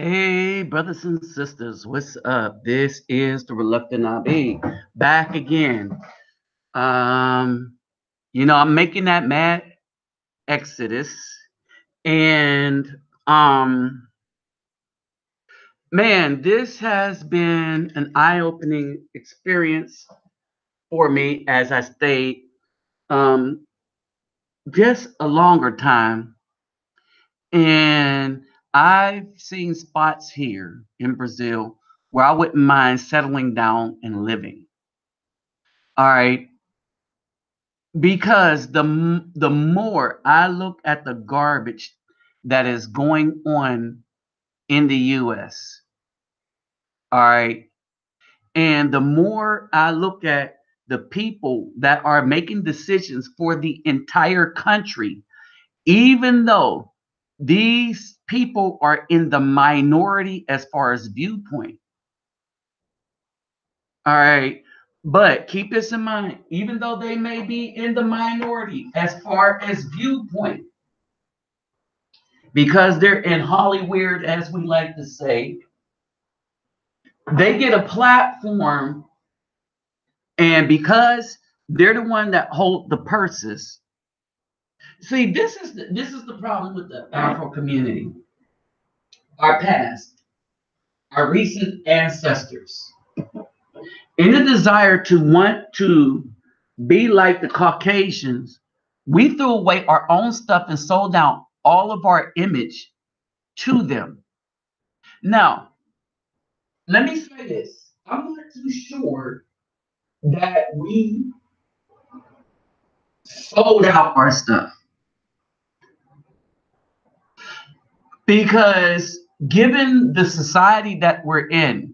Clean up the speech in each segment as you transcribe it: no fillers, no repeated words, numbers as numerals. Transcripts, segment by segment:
Hey, brothers and sisters, what's up? This is the Reluctant Abi back again. Um, I'm making that mad exodus, and um, man, this has been an eye-opening experience for me as I stayed um just a longer time, and I've seen spots here in Brazil where I wouldn't mind settling down and living. All right, because the more I look at the garbage that is going on in the US, all right, and the more I look at the people that are making decisions for the entire country, even though these people are in the minority as far as viewpoint, all right, but keep this in mind, even though they may be in the minority as far as viewpoint, because they're in Hollywood, as we like to say, they get a platform, and because they're the one that hold the purses. See, this is the problem with the Afro community. Our past, our recent ancestors, in the desire to want to be like the Caucasians, we threw away our own stuff and sold out all of our image to them. Now, let me say this. I'm not too sure that we sold out our stuff because given the society that we're in,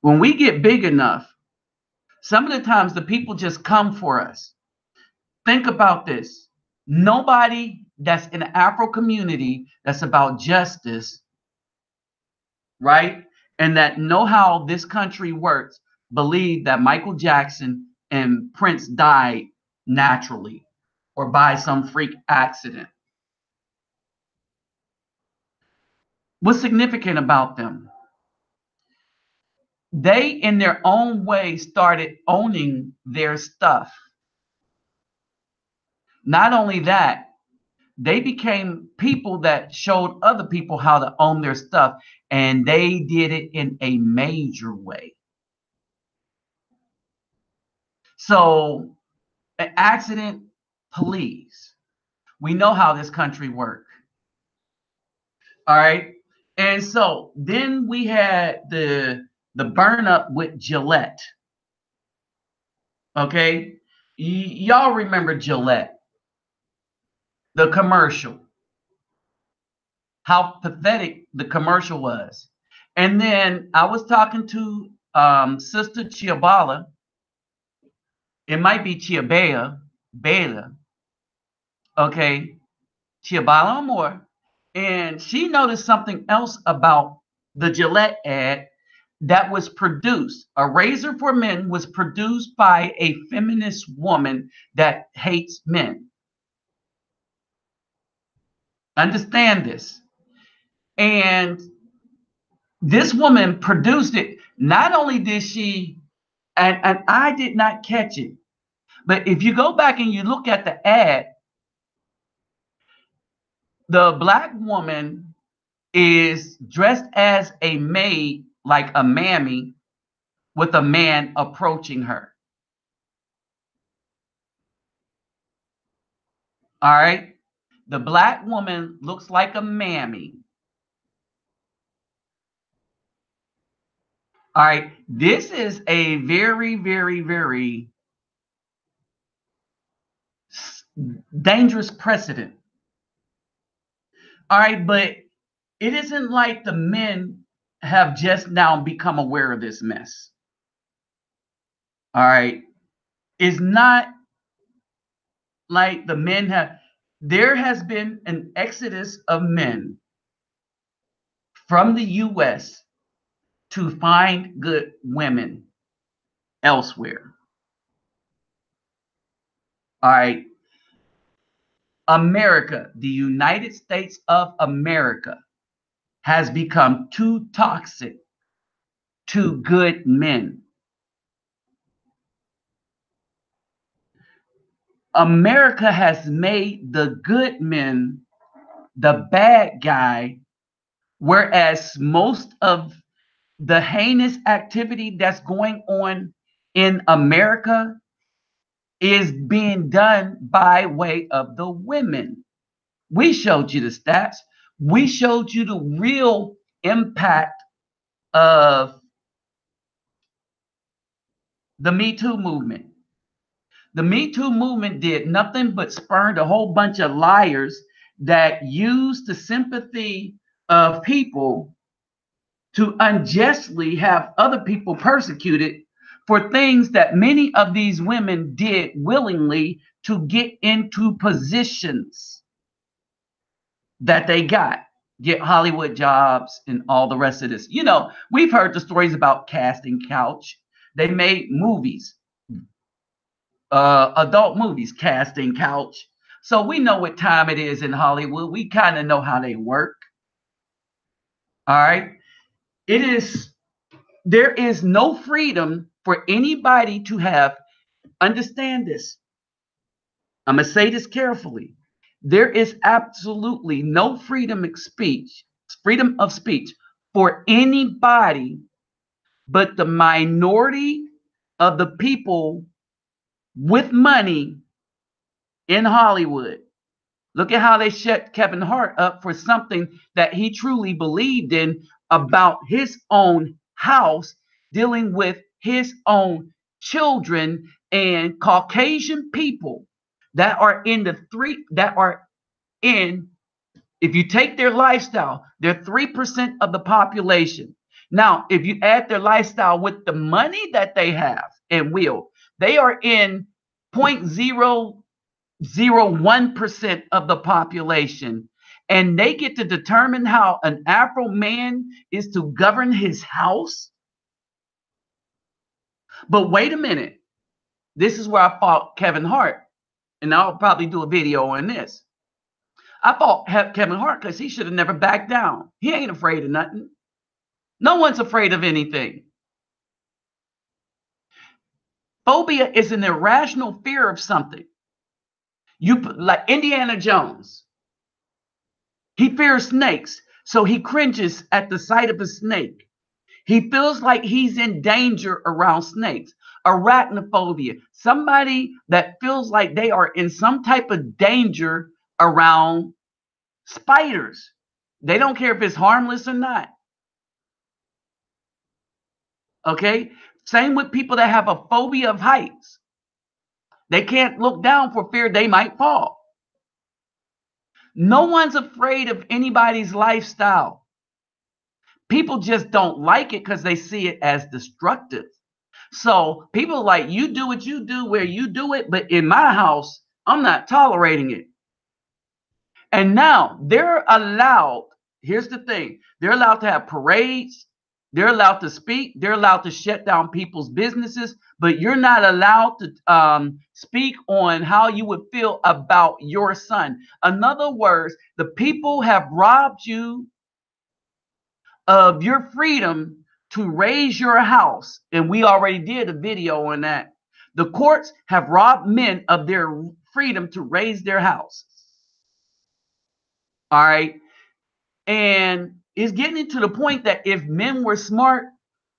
when we get big enough, some of the times the people just come for us. Think about this. Nobody that's in the Afro community that's about justice, right? And that know how this country works, believe that Michael Jackson and Prince died naturally or by some freak accident. What's significant about them? They, in their own way, started owning their stuff. Not only that, they became people that showed other people how to own their stuff, and they did it in a major way. So, an accident, police. We know how this country works. All right. And so then we had the burn up with Gillette. Okay. Y'all remember Gillette, the commercial, how pathetic the commercial was. And then I was talking to Sister Chiabala. It might be Chiabea, Bela, okay, Chiabala or more. And she noticed something else about the Gillette ad that was produced. A Razor for Men was produced by a feminist woman that hates men. Understand this. And this woman produced it. Not only did she, and I did not catch it, but if you go back and you look at the ad, the black woman is dressed as a maid, like a mammy, with a man approaching her. All right. The black woman looks like a mammy. All right. This is a very, very, very dangerous precedent. All right. But it isn't like the men have just now become aware of this mess. All right. It's not like the men have, there has been an exodus of men from the US to find good women elsewhere. All right. America, the United States of America, has become too toxic to good men. America has made the good men the bad guy, whereas most of the heinous activity that's going on in America is being done by way of the women. We showed you the stats. We showed you the real impact of the Me Too movement. The Me Too movement did nothing but spurned a whole bunch of liars that used the sympathy of people to unjustly have other people persecuted for things that many of these women did willingly to get into positions that they got, get Hollywood jobs and all the rest of this. You know, we've heard the stories about Casting Couch. They made movies, adult movies, Casting Couch. So we know what time it is in Hollywood. We kind of know how they work. All right. There is no freedom for anybody to have, understand this. I'm going to say this carefully. There is absolutely no freedom of speech for anybody but the minority of the people with money in Hollywood. Look at how they shut Kevin Hart up for something that he truly believed in about his own house, dealing with his own children and Caucasian people that are in, if you take their lifestyle, they're 3% of the population. Now, if you add their lifestyle with the money that they have and will, they are in 0.001% of the population. And they get to determine how an Afro man is to govern his house. But wait a minute. This is where I fought Kevin Hart. And I'll probably do a video on this. I fought Kevin Hart because he should have never backed down. He ain't afraid of nothing. No one's afraid of anything. Phobia is an irrational fear of something. Like Indiana Jones. He fears snakes, so he cringes at the sight of a snake. He feels like he's in danger around snakes. Arachnophobia, somebody that feels like they are in some type of danger around spiders. They don't care if it's harmless or not. Okay? Same with people that have a phobia of heights. They can't look down for fear they might fall. No one's afraid of anybody's lifestyle. People just don't like it because they see it as destructive. So people like, you do what you do where you do it, but in my house, I'm not tolerating it. And now they're allowed, here's the thing, they're allowed to have parades, they're allowed to speak, they're allowed to shut down people's businesses, but you're not allowed to speak on how you would feel about your son. In other words, the people have robbed you of your freedom to raise your house. And we already did a video on that. The courts have robbed men of their freedom to raise their house. All right. And it's getting to the point that if men were smart,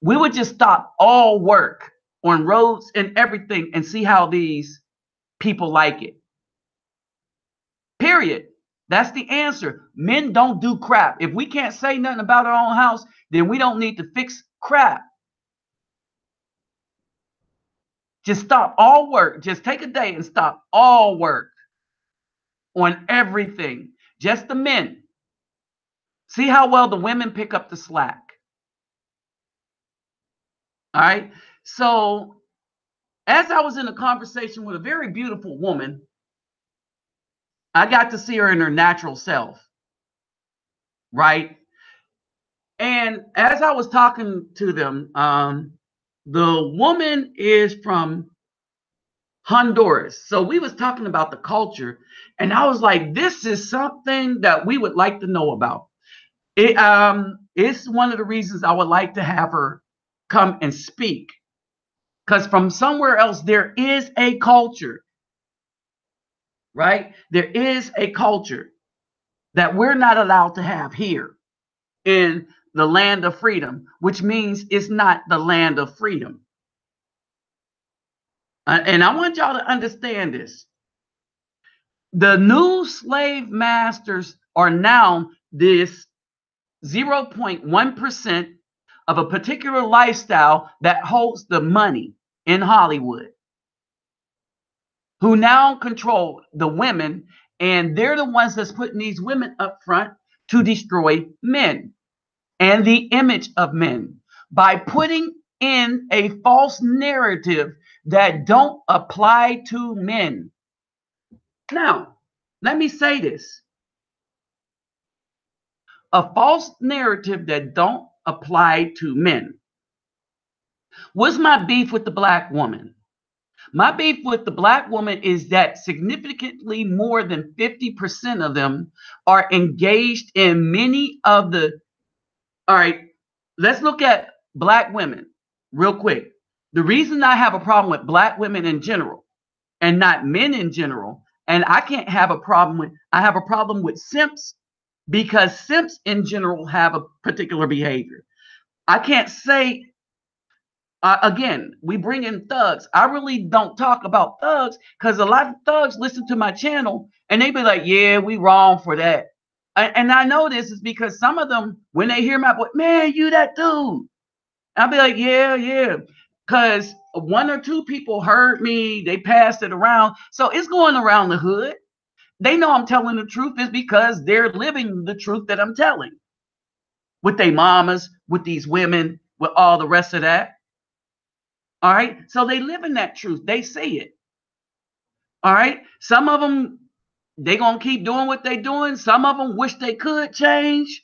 we would just stop all work on roads and everything and see how these people like it. Period. That's the answer. Men don't do crap. If we can't say nothing about our own house, then we don't need to fix crap. Just stop all work. Just take a day and stop all work on everything. Just the men. See how well the women pick up the slack. All right. So as I was in a conversation with a very beautiful woman, I got to see her in her natural self. Right. And as I was talking to them, the woman is from Honduras. So we was talking about the culture, and I was like, this is something that we would like to know about. It's one of the reasons I would like to have her come and speak, because from somewhere else there is a culture, right? There is a culture that we're not allowed to have here in the land of freedom, which means it's not the land of freedom. And I want y'all to understand this. The new slave masters are now this 0.1% of a particular lifestyle that holds the money in Hollywood, who now control the women, and they're the ones that's putting these women up front to destroy men and the image of men by putting in a false narrative that don't apply to men. Now, let me say this. A false narrative that don't apply to men. What's my beef with the black woman? My beef with the black woman is that significantly more than 50% of them are engaged in many of the... All right, let's look at black women real quick. The reason I have a problem with black women in general and not men in general, and I can't have a problem with... I have a problem with simps, because simps in general have a particular behavior. I can't say, again, we bring in thugs. I really don't talk about thugs because a lot of thugs listen to my channel and they be like, yeah, we wrong for that. And I know this is because some of them, when they hear my voice, man, you that dude. I'll be like, yeah. Because one or two people heard me, they passed it around. So it's going around the hood. They know I'm telling the truth is because they're living the truth that I'm telling. With their mamas, with these women, with all the rest of that. All right. So they live in that truth. They see it. All right. Some of them, they going to keep doing what they're doing. Some of them wish they could change.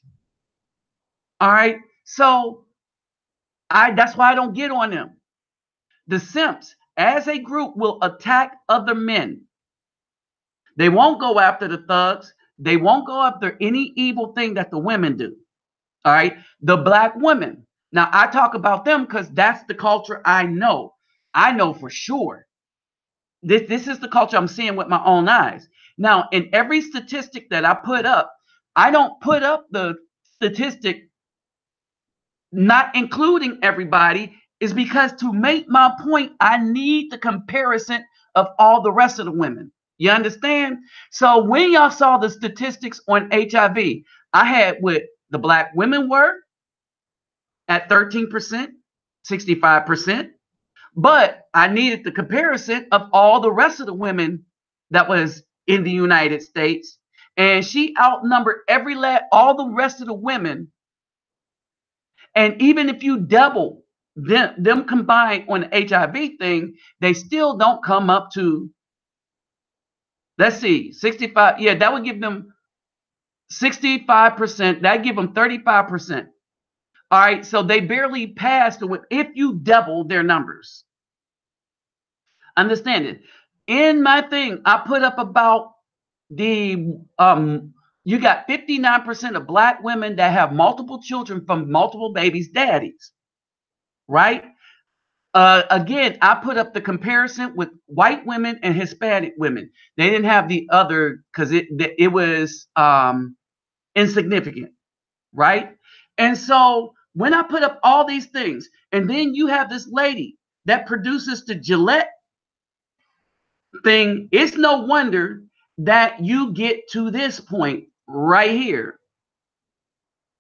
All right. So that's why I don't get on them. The simps, as a group, will attack other men. They won't go after the thugs. They won't go after any evil thing that the women do. All right. The black women. Now, I talk about them because that's the culture I know. I know for sure. This is the culture I'm seeing with my own eyes. Now, in every statistic that I put up, I don't put up the statistic not including everybody, is because to make my point, I need the comparison of all the rest of the women. You understand? So when y'all saw the statistics on HIV, I had what the black women were at 13%, 65%, but I needed the comparison of all the rest of the women that was in the United States, and she outnumbered all the rest of the women. And even if you double them combined on the HIV thing, they still don't come up to, let's see, 65. Yeah, that would give them 65%. That give them 35%. All right, so they barely passed if you double their numbers. Understand it. In my thing, I put up about the you got 59% of black women that have multiple children from multiple babies' daddies, right? Again, I put up the comparison with white women and Hispanic women. They didn't have the other because it was insignificant, right? And so when I put up all these things, and then you have this lady that produces the Gillette thing, it's no wonder that you get to this point right here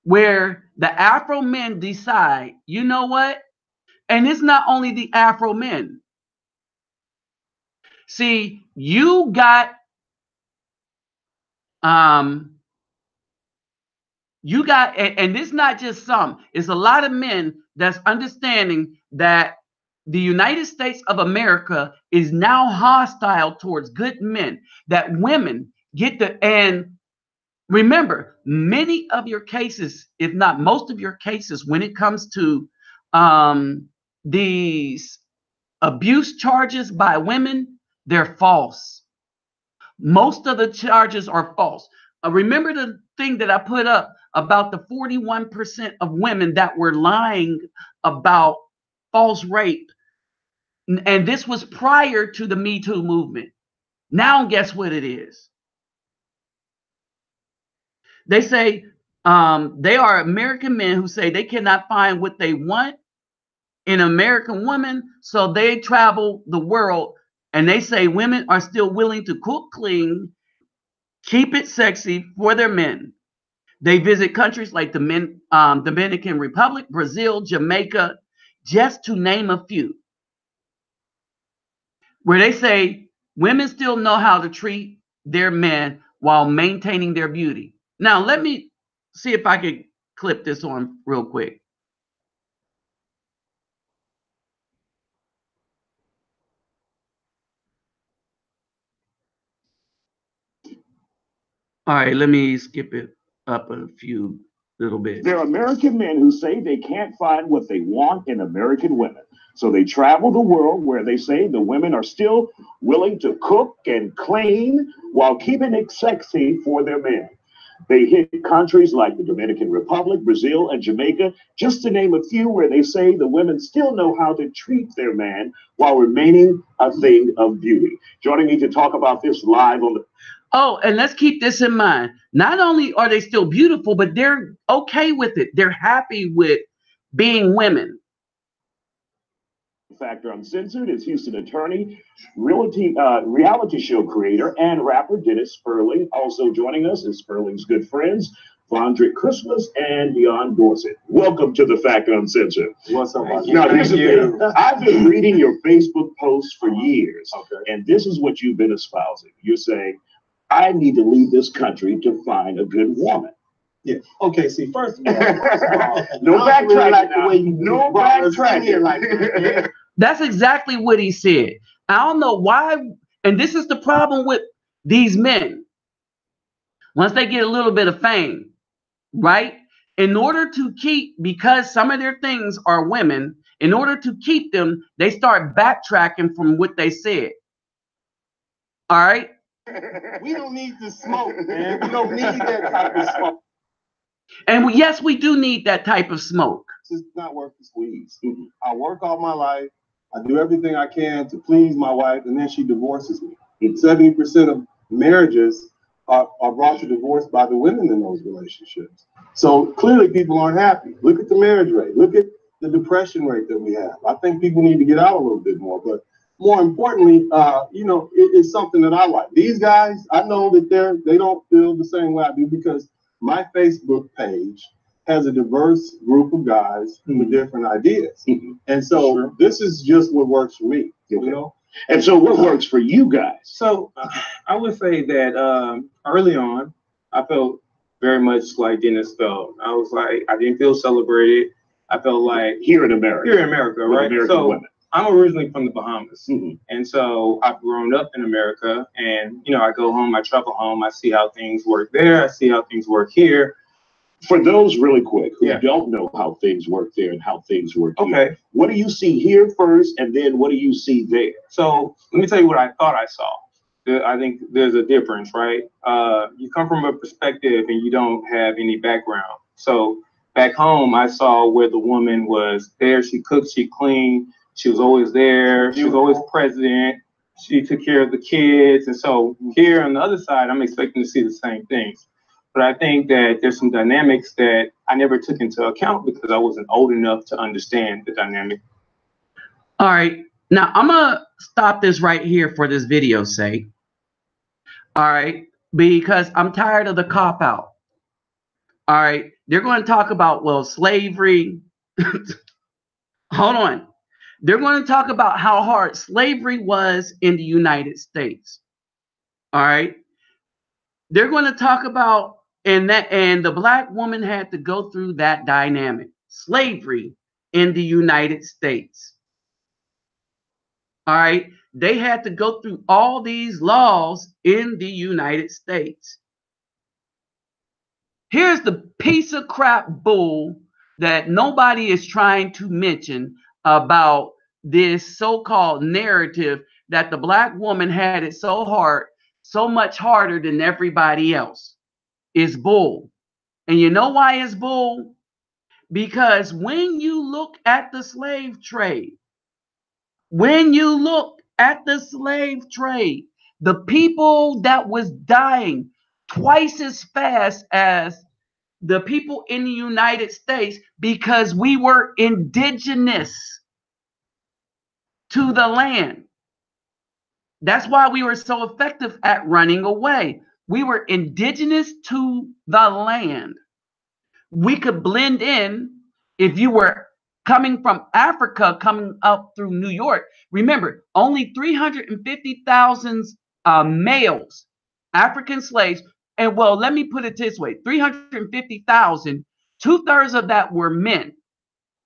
where the Afro men decide, you know what? And it's not only the Afro men. See, you got and it's not just some, it's a lot of men that's understanding that the United States of America is now hostile towards good men, that women get and remember, many of your cases, if not most of your cases, when it comes to these abuse charges by women, they're false. Most of the charges are false. Remember the thing that I put up about the 41% of women that were lying about false rape. And this was prior to the Me Too movement. Now, guess what it is? They say they are American men who say they cannot find what they want in an American woman, so they travel the world, and they say women are still willing to cook, clean, keep it sexy for their men. They visit countries like the Dominican Republic, Brazil, Jamaica, just to name a few, where they say women still know how to treat their men while maintaining their beauty. Now, let me see if I can clip this on real quick. All right, let me skip it up a few little bits. There are American men who say they can't find what they want in American women. So they travel the world where they say the women are still willing to cook and clean while keeping it sexy for their men. They hit countries like the Dominican Republic, Brazil, and Jamaica, just to name a few, where they say the women still know how to treat their man while remaining a thing of beauty. Joining me to talk about this live on the... Oh, and let's keep this in mind. Not only are they still beautiful, but they're okay with it. They're happy with being women. Factor Uncensored is Houston attorney, reality show creator, and rapper Dennis Sperling. Also joining us is Sperling's good friends, Vondrick Christmas and Dion Dorsett. Welcome to the Factor Uncensored. What's up, Now, here's the thing. I've been reading your Facebook posts for years, and this is what you've been espousing. You're saying, I need to leave this country to find a good woman. Yeah. Okay. See, first of all, no backtracking. Like the way you no backtracking. Like that. That's exactly what he said. I don't know why, and this is the problem with these men. Once they get a little bit of fame, right? In order to keep, because some of their things are women, in order to keep them, they start backtracking from what they said. All right? We don't need to smoke, man. We don't need that type of smoke. And yes, we do need that type of smoke. It's not worth the squeeze. I work all my life. I do everything I can to please my wife, and then she divorces me. 70% of marriages are brought to divorce by the women in those relationships. So clearly people aren't happy. Look at the marriage rate. Look at the depression rate that we have. I think people need to get out a little bit more. But more importantly, it's something that I like. These guys, I know that they don't feel the same way I do, because my Facebook page has a diverse group of guys with different ideas. And so this is just what works for me, you know? And so what works for you guys? So I would say that early on, I felt very much like Dennis felt. I was like, I didn't feel celebrated. I felt like here in America, right? American so women. I'm originally from the Bahamas. And so I've grown up in America, and, I go home, I travel home, I see how things work there. I see how things work here. For those really quick who don't know how things work there and how things work here, what do you see here first, and then what do you see there? So let me tell you what I thought I saw. I think there's a difference, right? You come from a perspective and you don't have any background. So back home, I saw where the woman was there. She cooked, she cleaned, she was always there. She was always present. She took care of the kids. And so here on the other side, I'm expecting to see the same things. But I think that there's some dynamics that I never took into account because I wasn't old enough to understand the dynamic. All right. Now, I'm going to stop this right here for this video's sake. All right. Because I'm tired of the cop-out. All right. They're going to talk about, well, slavery. Hold on. They're going to talk about how hard slavery was in the United States. All right. They're going to talk about and the black woman had to go through that dynamic, slavery in the United States. All right. They had to go through all these laws in the United States. Here's the piece of crap bull that nobody is trying to mention about this so-called narrative that the black woman had it so hard, so much harder than everybody else. Is bull. And you know why it's bull? Because when you look at the slave trade, the people that was dying twice as fast as the people in the United States, because we were indigenous to the land. That's why we were so effective at running away. We were indigenous to the land. We could blend in. If you were coming from Africa, coming up through New York, remember, only 350,000 males, African slaves, and well, let me put it this way, 350,000, 2/3 of that were men,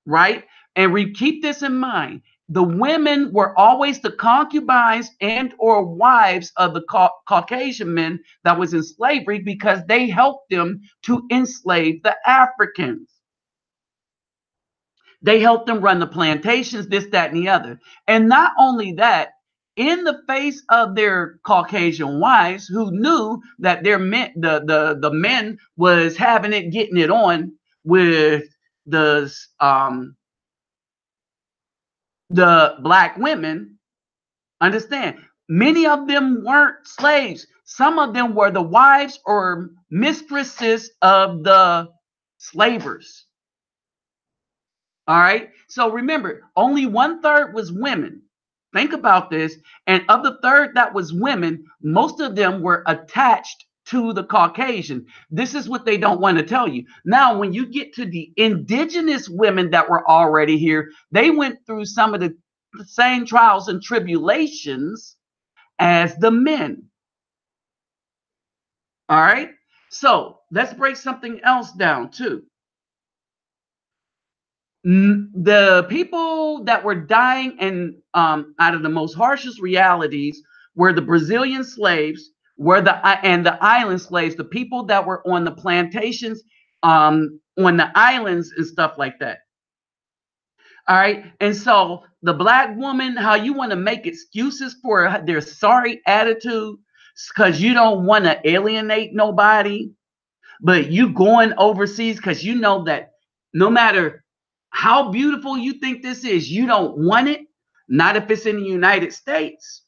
right? And we keep this in mind. The women were always the concubines and or wives of the Caucasian men that was in slavery, because they helped them to enslave the Africans. They helped them run the plantations, this, that, and the other. And not only that, in the face of their Caucasian wives, who knew that their men, the men was having it, getting it on with the black women, understand, many of them weren't slaves. Some of them were the wives or mistresses of the slavers. All right. So remember, only 1/3 was women. Think about this. And of the third that was women, most of them were attached to the Caucasian. This is what they don't want to tell you. Now, when you get to the indigenous women that were already here, they went through some of the same trials and tribulations as the men. All right. So let's break something else down too. The people that were dying and out of the most harshest realities were the Brazilian slaves, and the island slaves, the people that were on the plantations, on the islands and stuff like that. All right. And so the black woman, how you want to make excuses for their sorry attitude because you don't want to alienate nobody, but you going overseas because you know that no matter how beautiful you think this is, you don't want it. Not if it's in the United States.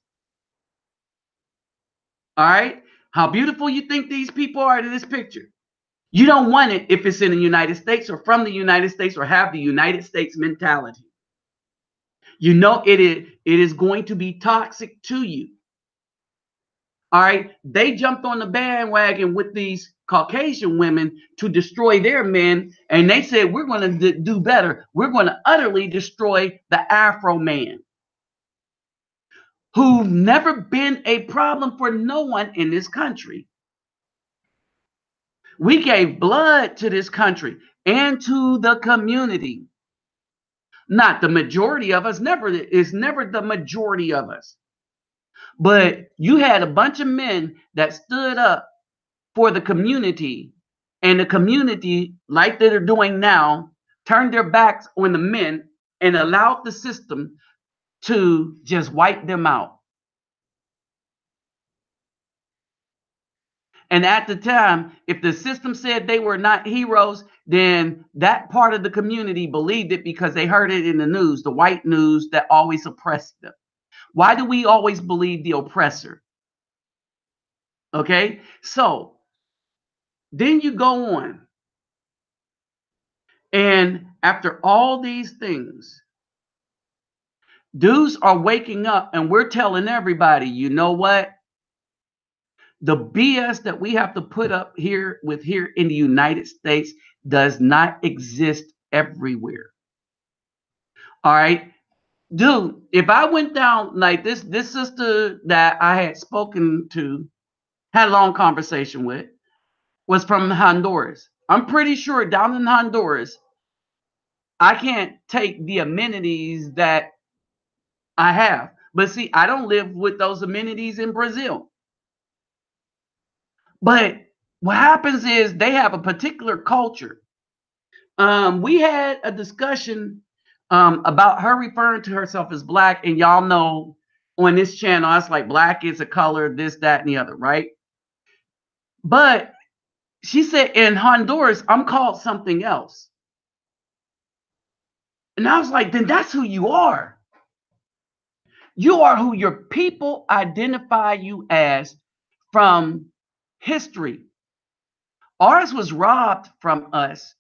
All right. How beautiful you think these people are in this picture. You don't want it if it's in the United States or from the United States or have the United States mentality. You know it is going to be toxic to you. All right. They jumped on the bandwagon with these Caucasian women to destroy their men. And they said, we're going to do better. We're going to utterly destroy the Afro man, who've never been a problem for no one in this country. We gave blood to this country and to the community. Not the majority of us, never the majority of us. But you had a bunch of men that stood up for the community, and the community, like they're doing now, turned their backs on the men and allowed the system to just wipe them out. And at the time, if the system said they were not heroes, then that part of the community believed it because they heard it in the news, the white news that always oppressed them. Why do we always believe the oppressor? Okay, so then you go on. And after all these things, dudes are waking up and we're telling everybody, you know what? The BS that we have to put up here in the United States does not exist everywhere. All right. Dude, if I went down like this sister that I had spoken to, had a long conversation with, was from Honduras. I'm pretty sure down in Honduras, I can't take the amenities that I have. But see, I don't live with those amenities in Brazil. But what happens is they have a particular culture. We had a discussion about her referring to herself as black, and y'all know on this channel, I was like, black is a color, this, that, and the other, right? But She said, in Honduras, I'm called something else. And I was like, then that's who you are. You are who your people identify you as from history. Ours was robbed from us.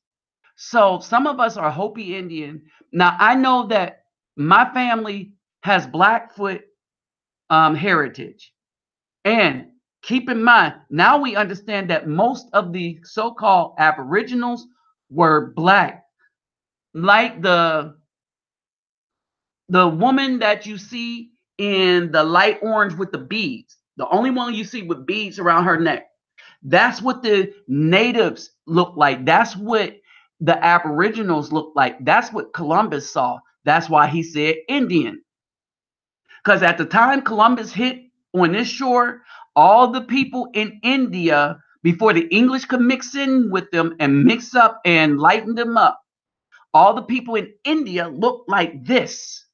So some of us are Hopi Indian. Now, I know that my family has Blackfoot heritage. And keep in mind, now we understand that most of the so-called Aboriginals were Black. Like the woman that you see in the light orange with the beads, the only one you see with beads around her neck. That's what the natives look like. That's what the Aboriginals look like. That's what Columbus saw. That's why he said Indian. Because at the time Columbus hit on this shore, all the people in India, before the English could mix in with them and mix up and lighten them up, all the people in India looked like this.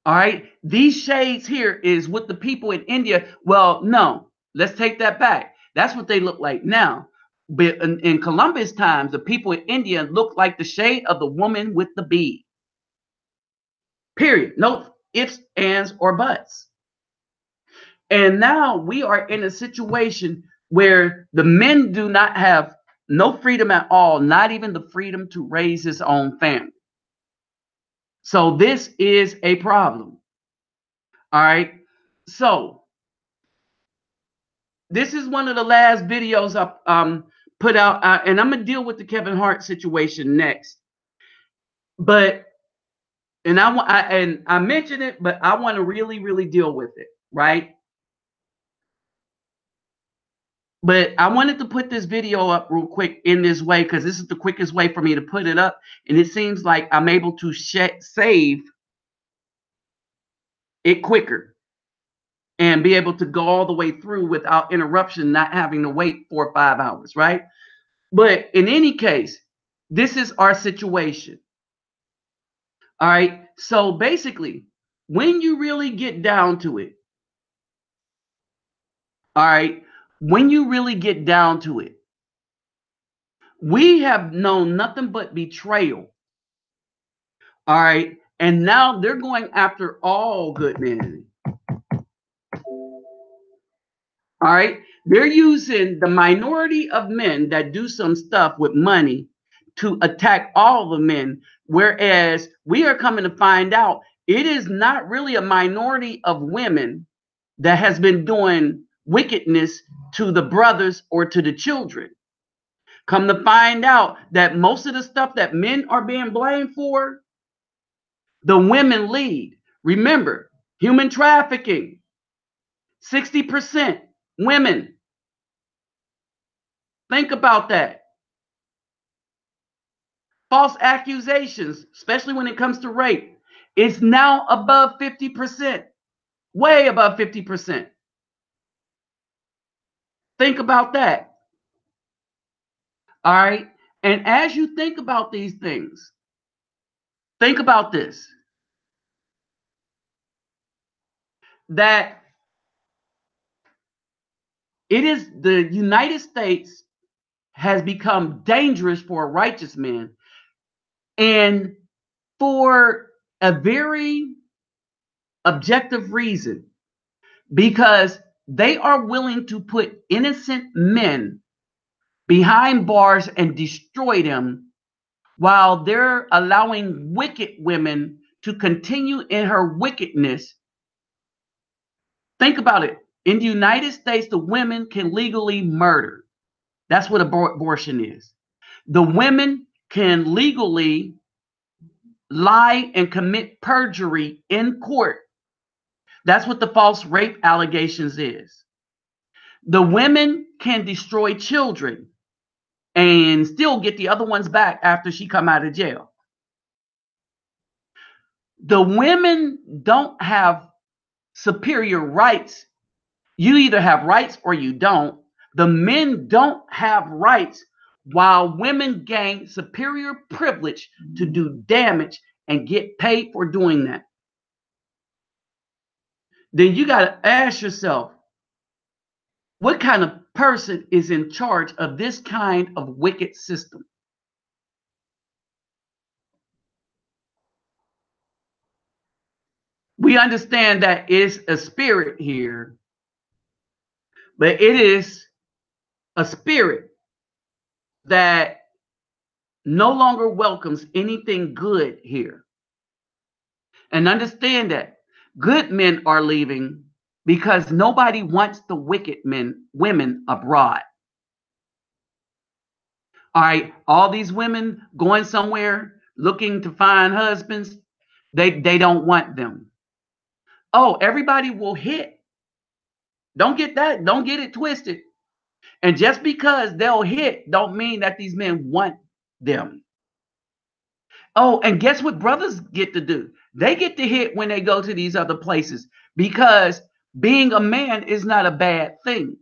All right, these shades here is what the people in India, well, no, let's take that back. That's what they look like now. But in Columbus times, the people in India looked like the shade of the woman with the bead. Period. No ifs, ands, or buts. And now we are in a situation where the men do not have no freedom at all, not even the freedom to raise his own family. So this is a problem. All right. So this is one of the last videos I put out, and I'm gonna deal with the Kevin Hart situation next. But I mentioned it, but I want to really deal with it, right? But I wanted to put this video up real quick in this way because this is the quickest way for me to put it up, and it seems like I'm able to save it quicker and be able to go all the way through without interruption, not having to wait 4 or 5 hours, right? But in any case, this is our situation. All right. So basically, when you really get down to it, all right, when you really get down to it, we have known nothing but betrayal. All right. And now they're going after all good men. All right. They're using the minority of men that do some stuff with money to attack all the men. Whereas we are coming to find out it is not really a minority of women that has been doing wickedness to the brothers or to the children. Come to find out that most of the stuff that men are being blamed for, the women lead. Remember, human trafficking, 60% women. Think about that. False accusations, especially when it comes to rape, is now above 50%, way above 50%. Think about that. All right. And as you think about these things, think about this. That it is the United States has become dangerous for a righteous man, and for a very objective reason, because they are willing to put innocent men behind bars and destroy them while they're allowing wicked women to continue in her wickedness. Think about it. In the United States, the women can legally murder. That's what abortion is. The women can legally lie and commit perjury in court. That's what the false rape allegations is. The women can destroy children and still get the other ones back after she come out of jail. The women don't have superior rights. You either have rights or you don't. The men don't have rights, while women gain superior privilege to do damage and get paid for doing that. Then you got to ask yourself, What kind of person is in charge of this kind of wicked system? We understand that it's a spirit here, but it is a spirit that no longer welcomes anything good here. And understand that good men are leaving because nobody wants the wicked women abroad. All right, all these women going somewhere looking to find husbands, they don't want them. Oh, everybody will hit. Don't get it twisted. And just because they'll hit don't mean that these men want them. Oh, and guess what brothers get to do? They get to hit when they go to these other places because being a man is not a bad thing.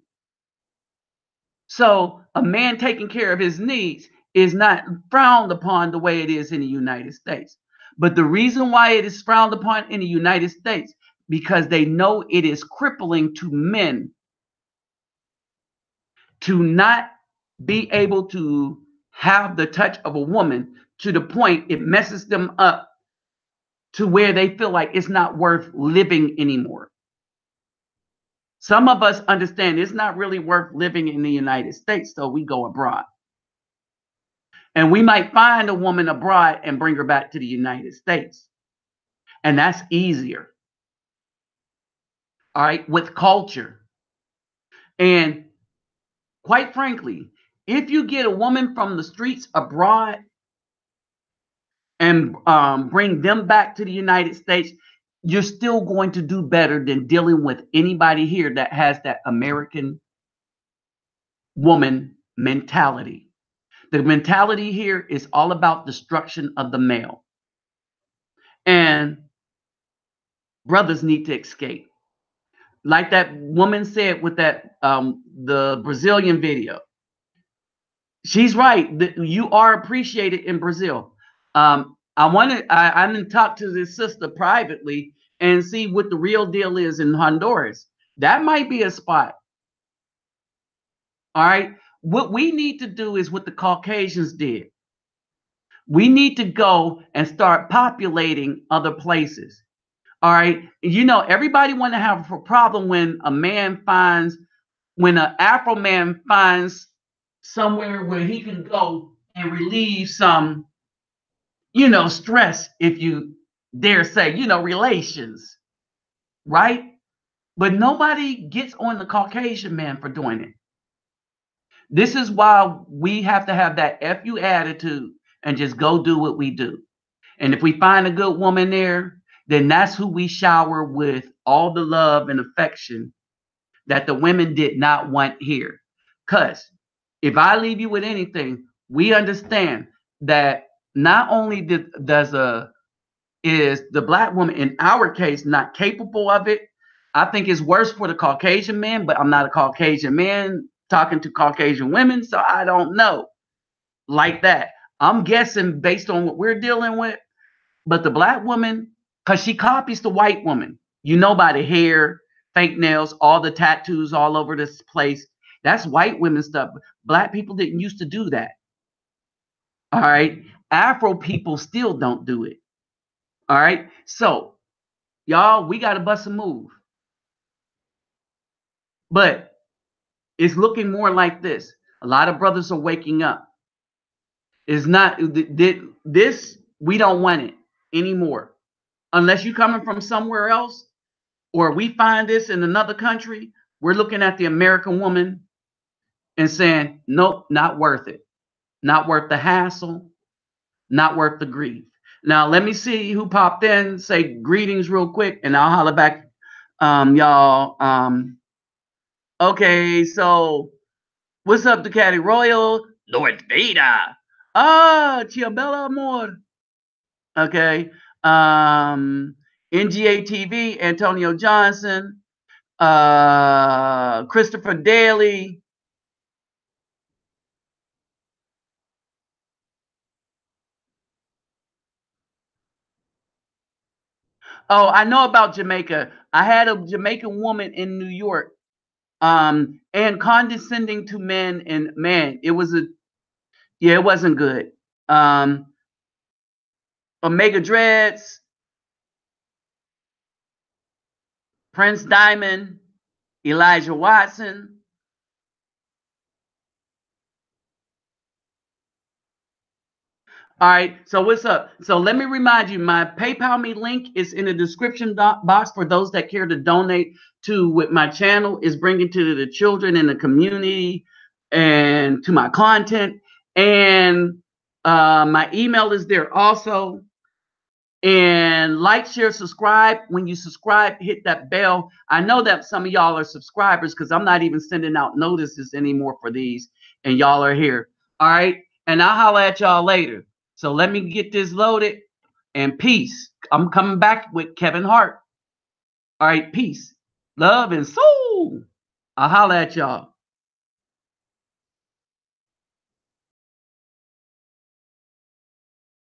So a man taking care of his needs is not frowned upon the way it is in the United States. But the reason why it is frowned upon in the United States, because they know it is crippling to men to not be able to have the touch of a woman to the point it messes them up to where they feel like it's not worth living anymore. Some of us understand it's not really worth living in the United States, so we go abroad. And we might find a woman abroad and bring her back to the United States. And that's easier. All right, with culture. And quite frankly, if you get a woman from the streets abroad and bring them back to the United States, you're still going to do better than dealing with anybody here that has that American woman mentality. The mentality here is all about destruction of the male. And brothers need to escape. Like that woman said with that the Brazilian video. She's right. You are appreciated in Brazil. I didn't talk to this sister privately and see what the real deal is in Honduras. That might be a spot. All right. What we need to do is what the Caucasians did. We need to go and start populating other places. All right. You know, everybody want to have a problem when when an Afro man finds somewhere where he can go and relieve some, stress, if you dare say, relations, right? But nobody gets on the Caucasian man for doing it. This is why we have to have that FU attitude and just go do what we do. And if we find a good woman there, then that's who we shower with all the love and affection that the women did not want here. Because if I leave you with anything, we understand that not only is the black woman in our case not capable of it, I think it's worse for the Caucasian man, but I'm not a Caucasian man talking to Caucasian women, so I don't know like that. I'm guessing based on what we're dealing with, but the black woman, because she copies the white woman, by the hair, fake nails, all the tattoos all over this place. That's white women stuff. Black people didn't used to do that. All right. Afro people still don't do it. All right. So, y'all, we got to bust a move. But it's looking more like this. A lot of brothers are waking up. It's not this, we don't want it anymore. Unless you're coming from somewhere else, or we find this in another country, we're looking at the American woman and saying, nope, not worth it. Not worth the hassle, not worth the grief. Now, let me see who popped in. Say greetings real quick, and I'll holler back, y'all. Okay, so what's up, Ducati Royal? Lord Vader. Ah, Chiabella Amor. Okay. NGA TV, Antonio Johnson, Christopher Daly. Oh, I know about Jamaica. I had a Jamaican woman in New York and condescending to men. And man, it wasn't good. Omega Dreads, Prince Diamond, Elijah Watson. All right, so what's up? So let me remind you, my PayPal me link is in the description box for those that care to donate to what my channel is bringing to the children in the community and to my content. And my email is there also. And like, share, subscribe. When you subscribe, hit that bell. I know that some of y'all are subscribers because I'm not even sending out notices anymore for these, and y'all are here. All right, and I'll holler at y'all later. So let me get this loaded, and peace. I'm coming back with Kevin Hart. All right, peace, love, and soul. I'll holler at y'all.